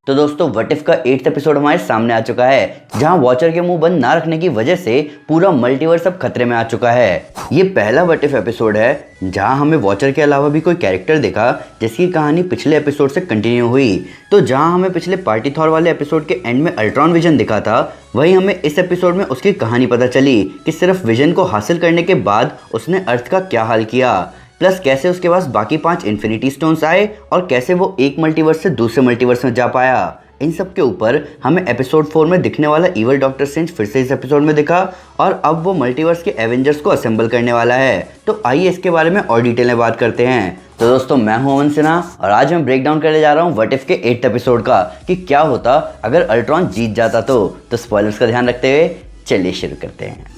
तो दोस्तों what if का 8th एपिसोड हमारे सामने आ चुका है, जहां वॉचर के मुंह बंद ना रखने की वजह से पूरा मल्टीवर्स अब खतरे में आ चुका है। ये पहला व्हाट इफ एपिसोड है जहां हमें वॉचर के अलावा भी कोई कैरेक्टर दिखा जिसकी कहानी पिछले एपिसोड से कंटिन्यू हुई। तो जहां हमें पिछले पार्टी थॉर वाले एपिसोड के एंड में अल्ट्रॉन विजन दिखा था, वहीं हमें इस एपिसोड में उसकी कहानी पता चली कि सिर्फ विजन को हासिल करने के बाद उसने अर्थ का क्या हाल किया, प्लस कैसे उसके पास बाकी 5 इन्फिनिटी स्टोन्स आए और कैसे वो एक मल्टीवर्स से दूसरे मल्टीवर्स में जा पाया। इन सब के ऊपर हमें एपिसोड 4 में दिखने वाला इवल डॉक्टर स्ट्रेंज फिर से इस एपिसोड में दिखा और अब वो मल्टीवर्स के एवेंजर्स को असेंबल करने वाला है। तो आइए इसके बारे में और डिटेल में बात करते हैं। तो दोस्तों मैं हूं अमन सिन्हा और आज मैं ब्रेक डाउन करने जा रहा हूं व्हाट इफ के 8th एपिसोड का कि क्या होता अगर अल्ट्रॉन जीत जाता। तो स्पॉयलर्स का ध्यान रखते हुए चलिए शुरू करते हैं।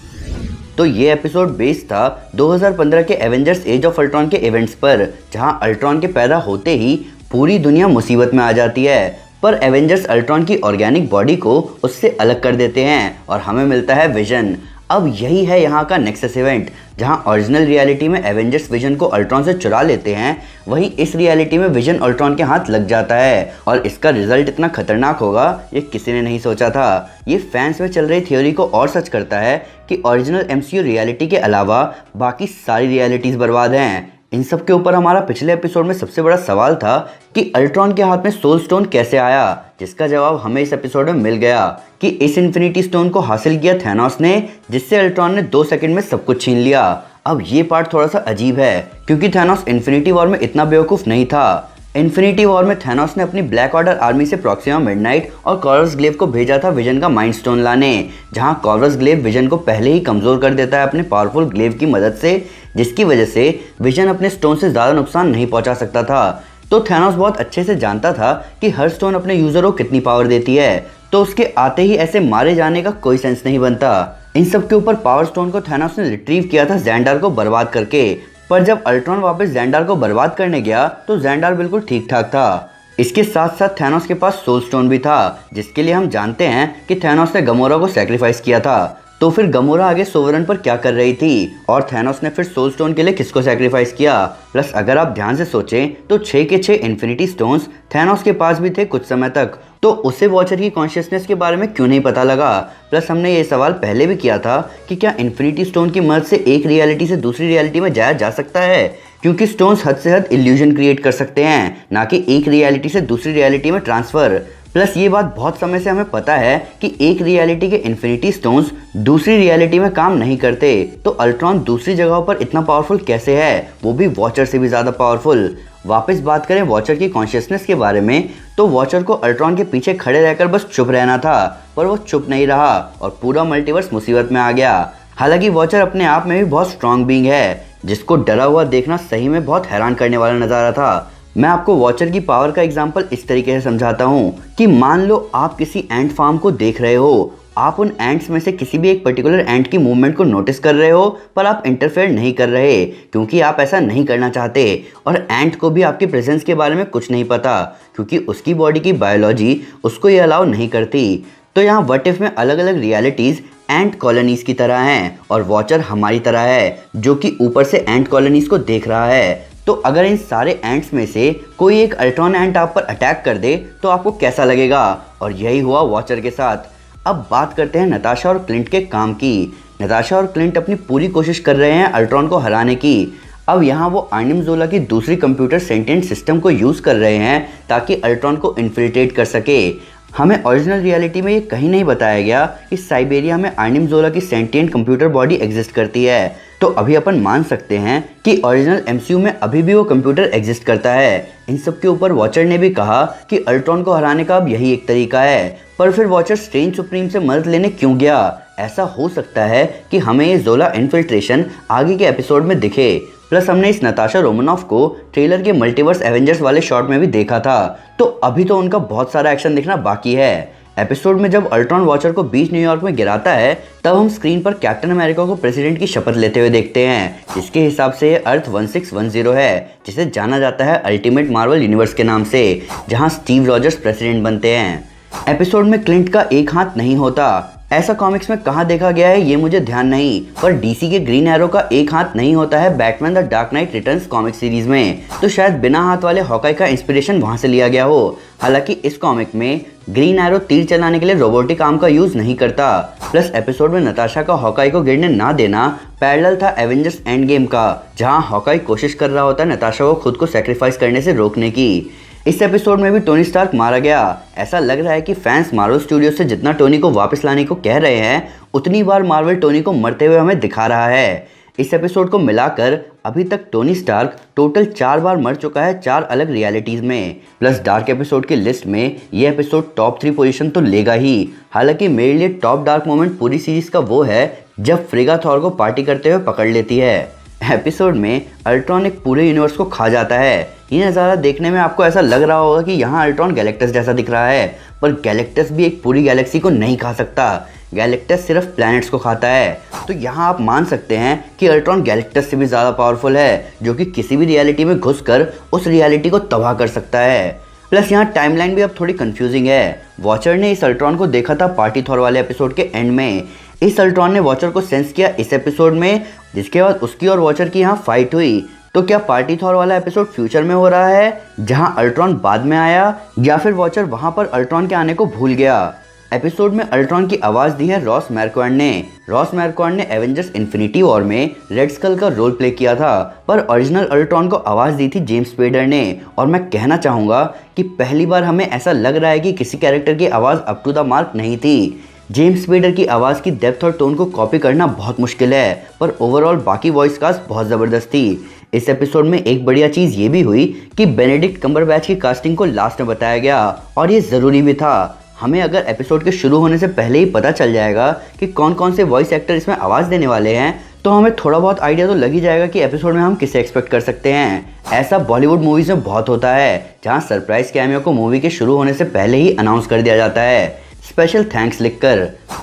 तो ये एपिसोड बेस्ड था 2015 के एवेंजर्स एज ऑफ अल्ट्रॉन के इवेंट्स पर, जहां अल्ट्रॉन के पैदा होते ही पूरी दुनिया मुसीबत में आ जाती है, पर एवेंजर्स अल्ट्रॉन की ऑर्गेनिक बॉडी को उससे अलग कर देते हैं और हमें मिलता है विजन। अब यही है यहाँ का नेक्सस इवेंट, जहाँ ओरिजिनल रियलिटी में एवेंजर्स विजन को अल्ट्रॉन से चुरा लेते हैं, वहीं इस रियलिटी में विजन अल्ट्रॉन के हाथ लग जाता है और इसका रिजल्ट इतना खतरनाक होगा ये किसी ने नहीं सोचा था। ये फैंस में चल रही थ्योरी को और सच करता है कि ओरिजिनल MCU रियलिटी के अलावा बाकी सारी रियलिटीज़ बर्बाद हैं। इन सब के ऊपर हमारा पिछले एपिसोड में सबसे बड़ा सवाल था कि अल्ट्रॉन के हाथ में सोल स्टोन कैसे आया, जिसका जवाब हमें इस एपिसोड में मिल गया कि इस इन्फिनिटी स्टोन को हासिल किया थैनोस ने, जिससे अल्ट्रॉन ने 2 सेकंड में सब कुछ छीन लिया। अब ये पार्ट थोड़ा सा अजीब है क्योंकि थैनोस इन्फिनिटी वॉर में इतना बेवकूफ़ नहीं था। इन्फिनिटी वॉर में थैनोस ने अपनी ब्लैक ऑर्डर आर्मी से प्रॉक्सिमा मिडनाइट और कॉर्वस ग्लेव को भेजा था विजन का माइंड स्टोन लाने, जहां कॉर्वस ग्लेव विजन को पहले ही कमज़ोर कर देता है अपने पावरफुल ग्लेव की मदद से, जिसकी वजह से विजन अपने स्टोन से ज़्यादा नुकसान नहीं पहुंचा सकता था। तो थैनोस बहुत अच्छे से जानता था कि हर स्टोन अपने यूज़र को कितनी पावर देती है, तो उसके आते ही ऐसे मारे जाने का कोई सेंस नहीं बनता। इन सब के ऊपर पावर स्टोन को थैनोस ने रिट्रीव किया था ज़ेंडार को बर्बाद करके, पर जब अल्ट्रॉन वापस ज़ेंडार को बर्बाद करने गया तो ज़ेंडार बिल्कुल ठीक ठाक था। इसके साथ साथ थैनोस के पास सोल स्टोन भी था, जिसके लिए हम जानते हैं कि थैनोस ने गमोरा को सैक्रिफाइस किया था। तो फिर गमोरा आगे सोवरन पर क्या कर रही थी और थैनोस ने फिर सोल स्टोन के लिए किसको सैक्रिफाइस किया। प्लस अगर आप ध्यान से सोचें तो 6 के 6 इन्फिनिटी स्टोन्स थैनोस के पास भी थे कुछ समय तक, तो उसे वॉचर की कॉन्शियसनेस के बारे में क्यों नहीं पता लगा। प्लस हमने ये सवाल पहले भी किया था कि क्या इन्फिनिटी स्टोन की मदद से एक रियलिटी से दूसरी रियलिटी में जाया जा सकता है, क्योंकि स्टोन्स हद से हद इल्यूजन क्रिएट कर सकते हैं, ना कि एक रियलिटी से दूसरी रियलिटी में ट्रांसफ़र। प्लस ये बात बहुत समय से हमें पता है कि एक रियलिटी के इन्फिनिटी स्टोन्स दूसरी रियलिटी में काम नहीं करते, तो अल्ट्रॉन दूसरी जगहों पर इतना पावरफुल कैसे है, वो भी वॉचर से भी ज़्यादा पावरफुल। वापस बात करें वॉचर की कॉन्शियसनेस के बारे में, तो वॉचर को अल्ट्रॉन के पीछे खड़े रहकर बस चुप रहना था, पर वो चुप नहीं रहा और पूरा मल्टीवर्स मुसीबत में आ गया। हालांकि वॉचर अपने आप में भी बहुत स्ट्रांग बीइंग है, जिसको डरा हुआ देखना सही में बहुत हैरान करने वाला नज़ारा था। मैं आपको वॉचर की पावर का एग्जाम्पल इस तरीके से समझाता हूँ कि मान लो आप किसी एंट फार्म को देख रहे हो, आप उन एंट्स में से किसी भी एक पर्टिकुलर एंट की मूवमेंट को नोटिस कर रहे हो, पर आप इंटरफेयर नहीं कर रहे क्योंकि आप ऐसा नहीं करना चाहते, और एंट को भी आपकी प्रेजेंस के बारे में कुछ नहीं पता क्योंकि उसकी बॉडी की बायोलॉजी उसको ये अलाउ नहीं करती। तो यहाँ व्हाट इफ में अलग अलग रियलिटीज़ एंट कॉलोनीज़ की तरह हैं और वॉचर हमारी तरह है जो कि ऊपर से एंट कॉलोनीज़ को देख रहा है। तो अगर इन सारे एंट्स में से कोई एक अल्ट्रॉन एंट आप पर अटैक कर दे तो आपको कैसा लगेगा, और यही हुआ वॉचर के साथ। अब बात करते हैं नताशा और क्लिंट के काम की। नताशा और क्लिंट अपनी पूरी कोशिश कर रहे हैं अल्ट्रॉन को हराने की। अब यहाँ वो आर्निम ज़ोला की दूसरी कंप्यूटर सेंटिएंट सिस्टम को यूज़ कर रहे हैं ताकि अल्ट्रॉन को इन्फिल्ट्रेट कर सके। हमें ओरिजिनल रियलिटी में ये कहीं नहीं बताया गया कि साइबेरिया में आर्निम ज़ोला की सेंटिएंट कंप्यूटर बॉडी एग्जिस्ट करती है, तो अभी अपन मान सकते हैं कि ओरिजिनल MCU में अभी भी वो कंप्यूटर एग्जिस्ट करता है। इन सब के ऊपर वॉचर ने भी कहा कि अल्ट्रॉन को हराने का अब यही एक तरीका है, पर फिर वॉचर स्ट्रेंज सुप्रीम से मदद लेने क्यों गया। ऐसा हो सकता है कि हमें ये ज़ोला इन्फिल्ट्रेशन आगे के एपिसोड में दिखे। प्लस हमने इस नताशा रोमनॉफ को ट्रेलर के मल्टीवर्स एवेंजर्स वाले शॉट में भी देखा था, तो अभी तो उनका बहुत सारा एक्शन दिखना बाकी है। एपिसोड में जब अल्ट्रॉन वॉचर को बीच न्यूयॉर्क में गिराता है, तब हम स्क्रीन पर कैप्टन अमेरिका को प्रेसिडेंट की शपथ लेते हुए देखते हैं, जिसके हिसाब से ये अर्थ 1610 है, जिसे जाना जाता है अल्टीमेट मार्वल यूनिवर्स के नाम से, जहां स्टीव रॉजर्स प्रेसिडेंट बनते हैं। एपिसोड में क्लिंट का एक हाथ नहीं होता, ऐसा कॉमिक्स में कहाँ देखा गया है ये मुझे ध्यान नहीं, पर डीसी के ग्रीन एरो का एक हाथ नहीं होता है Batman the dark night returns comic series में, तो शायद बिना हाथ वाले हॉकाई का इंस्पिरेशन वहां से लिया गया हो। हालांकि इस कॉमिक में ग्रीन एरो तीर चलाने के लिए रोबोटिक आर्म का यूज नहीं करता। प्लस एपिसोड में नताशा का हॉकाई को गिरने ना देना पैरेलल था एवेंजर्स एंड गेम का, जहां हॉकाई कोशिश कर रहा होता है नताशा को खुद को सेक्रीफाइस करने से रोकने की। इस एपिसोड में भी टोनी स्टार्क मारा गया। ऐसा लग रहा है कि फैंस मार्वल स्टूडियो से जितना टोनी को वापस लाने को कह रहे हैं, उतनी बार मार्वल टोनी को मरते हुए हमें दिखा रहा है। इस एपिसोड को मिलाकर अभी तक टोनी स्टार्क टोटल 4 बार मर चुका है 4 अलग रियलिटीज़ में। प्लस डार्क एपिसोड की लिस्ट में ये एपिसोड टॉप 3 पोजीशन तो लेगा ही। हालांकि मेरे लिए टॉप डार्क मोमेंट पूरी सीरीज का वो है जब फ्रिगा थॉर को पार्टी करते हुए पकड़ लेती है। एपिसोड में अल्ट्रॉन एक पूरे यूनिवर्स को खा जाता है। ये नज़ारा देखने में आपको ऐसा लग रहा होगा कि यहाँ अल्ट्रॉन गैलेक्टस जैसा दिख रहा है, पर गैलेक्टस भी एक पूरी गैलेक्सी को नहीं खा सकता। गैलेक्टस सिर्फ प्लैनेट्स को खाता है। तो यहाँ आप मान सकते हैं कि अल्ट्रॉन गैलेक्टस से भी ज़्यादा पावरफुल है, जो कि किसी भी रियलिटी में घुसकर उस रियलिटी को तबाह कर सकता है। प्लस यहाँ टाइमलाइन भी अब थोड़ी कंफ्यूजिंग है। वॉचर ने इस अल्ट्रॉन को देखा था पार्टी थॉर वाले एपिसोड के एंड में। इस अल्ट्रॉन ने वॉचर को सेंस किया इस एपिसोड में, जिसके बाद उसकी और वॉचर की यहाँ फाइट हुई। तो क्या पार्टी थॉर वाला एपिसोड फ्यूचर में हो रहा है जहां अल्ट्रॉन बाद में आया, या फिर वॉचर वहां पर अल्ट्रॉन के आने को भूल गया? एपिसोड में अल्ट्रॉन की आवाज़ दी है रॉस मैरक्वार्ड ने। रॉस मैरक्वार्ड ने एवेंजर्स इन्फिनिटी वॉर में रेड स्कल का रोल प्ले किया था, पर ओरिजिनल अल्ट्रॉन को आवाज़ दी थी जेम्स स्पेडर ने। और मैं कहना चाहूँगा कि पहली बार हमें ऐसा लग रहा है कि किसी कैरेक्टर की आवाज़ अप टू द मार्क नहीं थी। जेम्स स्पेडर की आवाज़ की डेप्थ और टोन को कॉपी करना बहुत मुश्किल है, पर ओवरऑल बाकी वॉइस कास्ट बहुत ज़बरदस्त थी। इस एपिसोड में एक बढ़िया चीज़ ये भी हुई कि बेनेडिक्ट कम्बरबैच की कास्टिंग को लास्ट में बताया गया, और ये ज़रूरी भी था। हमें अगर एपिसोड के शुरू होने से पहले ही पता चल जाएगा कि कौन कौन से वॉइस एक्टर इसमें आवाज़ देने वाले हैं, तो हमें थोड़ा बहुत आइडिया तो लग ही जाएगा कि एपिसोड में हम किसे एक्सपेक्ट कर सकते हैं। ऐसा बॉलीवुड मूवीज़ में बहुत होता है, जहाँ सरप्राइज कैमियो को मूवी के शुरू होने से पहले ही अनाउंस कर दिया जाता है स्पेशल थैंक्स लिखकर।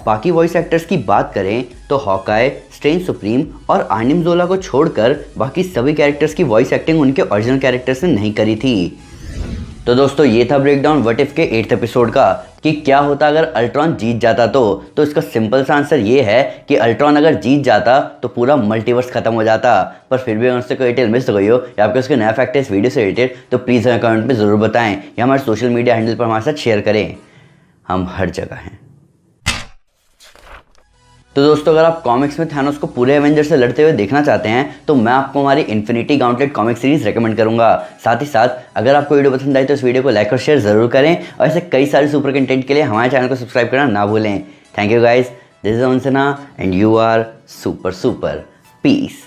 बाकी वॉइस एक्टर्स की बात करें तो हॉकाई, स्ट्रेंज सुप्रीम और आर्निम जोला को छोड़कर बाकी सभी कैरेक्टर्स की वॉइस एक्टिंग उनके ओरिजिनल कैरेक्टर्स ने नहीं करी थी। तो दोस्तों ये था ब्रेकडाउन व्हाट इफ के 8th एपिसोड का, कि क्या होता अगर अल्ट्रॉन जीत जाता। तो इसका सिंपल सा आंसर ये है कि अल्ट्रॉन अगर जीत जाता तो पूरा मल्टीवर्स खत्म हो जाता। पर फिर भी अगर उससे कोई डिटेल मिस हो गई हो या आपको उसके नया फैक्ट है इस वीडियो से रिलेटेड, तो प्लीज़ हमें कमेंट में ज़रूर बताएं या हमारे सोशल मीडिया हैंडल पर हमारे साथ शेयर करें। हम हर जगह हैं। तो दोस्तों अगर आप कॉमिक्स में थैनोस को पूरे एवेंजर से लड़ते हुए देखना चाहते हैं, तो मैं आपको हमारी infinity gauntlet comic series recommend करूंगा। साथ ही साथ अगर आपको वीडियो पसंद आई तो इस वीडियो को लाइक और शेयर जरूर करें, और ऐसे कई सारे सुपर कंटेंट के लिए हमारे चैनल को सब्सक्राइब करना ना भूलें। Thank you guys, this is Aman Sinha and you are super super. Piece.